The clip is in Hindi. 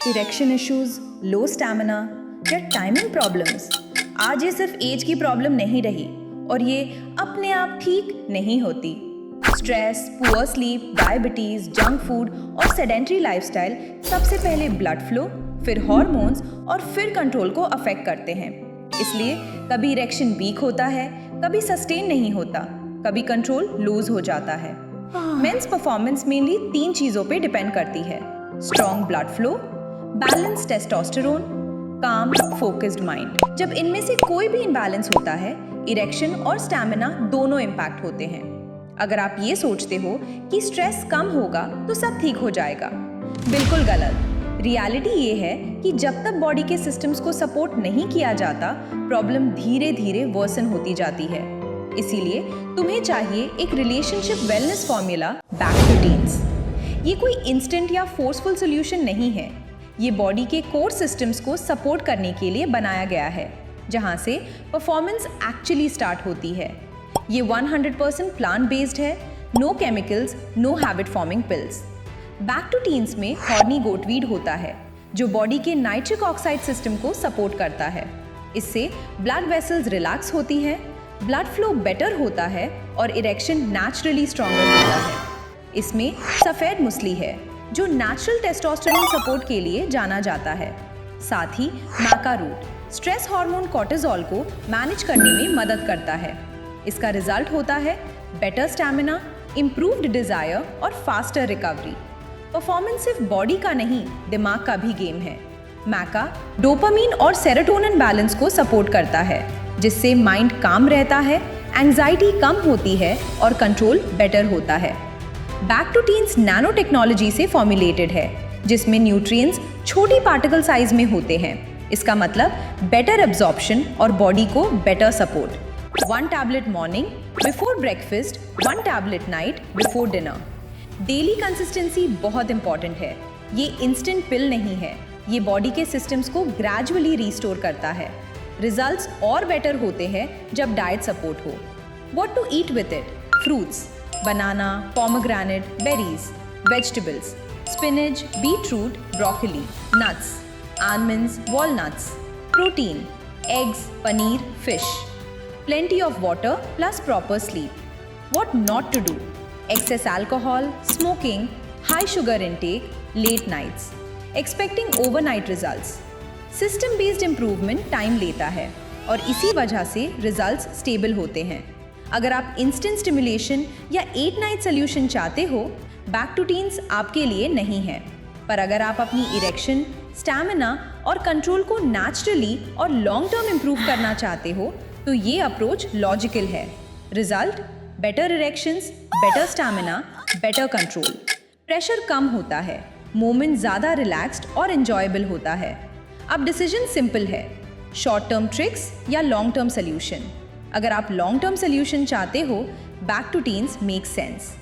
इरेक्शन इश्यूज, लो स्टैमिना या टाइमिंग प्रॉब्लम्स, आज ये सिर्फ एज की प्रॉब्लम नहीं रही और ये अपने आप ठीक नहीं होती। Stress, poor sleep, diabetes, junk food और सेडेंट्री लाइफस्टाइल सबसे पहले ब्लड फ्लो, फिर हार्मोन्स और फिर कंट्रोल को अफेक्ट करते हैं। इसलिए कभी इरेक्शन वीक होता है, कभी सस्टेन नहीं होता, कभी कंट्रोल लूज हो जाता है। मेंस परफॉर्मेंस मेनली 3 चीजों पे डिपेंड करती है: strong blood flow, balance testosterone, काम फोकस्ड माइंड। जब इनमें से कोई भी इम्बैलेंस होता है, इरेक्शन और स्टैमिना दोनों इम्पैक्ट होते हैं। अगर आप ये सोचते हो कि स्ट्रेस कम होगा तो सब ठीक हो जाएगा, बिल्कुल गलत। रियलिटी ये है कि जब तक बॉडी के सिस्टम्स को सपोर्ट नहीं किया जाता, प्रॉब्लम धीरे धीरे वर्सन होती जाती है। इसीलिए तुम्हें चाहिए एक relationship wellness formula, back to teens. ये कोई इंस्टेंट या फोर्सफुल सोल्यूशन नहीं है। ये बॉडी के कोर सिस्टम्स को सपोर्ट करने के लिए बनाया गया है, जहां से परफॉर्मेंस एक्चुअली स्टार्ट होती है। ये 100% प्लांट बेस्ड है, no chemicals, no habit forming pills. Back to teens में हॉर्नी गोटवीड होता है, जो बॉडी के नाइट्रिक ऑक्साइड सिस्टम को सपोर्ट करता है। इससे ब्लड वेसल्स रिलैक्स होती हैं, ब्लड फ्लो बेटर होता है और इरेक्शन नेचुरली स्ट्रॉन्गर होता है। इसमें सफ़ेद मुसली है, जो नेचुरल टेस्टोस्टेरोन सपोर्ट के लिए जाना जाता है। साथ ही मैका रूट स्ट्रेस हार्मोन कॉर्टिसोल को मैनेज करने में मदद करता है। इसका रिजल्ट होता है बेटर स्टैमिना, इम्प्रूव्ड डिजायर और फास्टर रिकवरी। परफॉर्मेंस सिर्फ बॉडी का नहीं, दिमाग का भी गेम है। मैका डोपामीन और सेरोटोनिन बैलेंस को सपोर्ट करता है, जिससे माइंड काम रहता है, एंजाइटी कम होती है और कंट्रोल बेटर होता है। Back to teens nano technology से फॉर्मुलेटेड है, जिसमें न्यूट्रिएंट्स छोटी पार्टिकल साइज में होते हैं। इसका मतलब बेटर एब्जॉर्प्शन और बॉडी को better support. 1 tablet morning before breakfast, 1 tablet night before dinner. Daily consistency बहुत इंपॉर्टेंट है। ये इंस्टेंट पिल नहीं है, ये बॉडी के सिस्टम्स को ग्रेजुअली रिस्टोर करता है। रिजल्ट्स और बेटर होते हैं जब डाइट सपोर्ट हो। What to eat with it? Fruits, banana, pomegranate, berries, vegetables, spinach, beetroot, broccoli, nuts, almonds, walnuts, protein, eggs, paneer, fish, plenty of water plus proper sleep. What not to do? Excess alcohol, smoking, high sugar intake, late nights. Expecting overnight results. System based improvement time लेता है और इसी वजह से results stable होते हैं। अगर आप instant stimulation या 8 night solution चाहते हो, बैक टू टीन्स आपके लिए नहीं है। पर अगर आप अपनी इरेक्शन, स्टैमिना और कंट्रोल को नेचुरली और लॉन्ग टर्म इंप्रूव करना चाहते हो, तो ये अप्रोच लॉजिकल है। Result: better erections, better stamina, better control. Pressure कम होता है, मोमेंट ज़्यादा रिलैक्स्ड और एंजॉयबल होता है। अब डिसीजन सिंपल है: शॉर्ट टर्म ट्रिक्स या लॉन्ग टर्म सोल्यूशन। अगर आप लॉन्ग टर्म सोल्यूशन चाहते हो, back to teens make sense.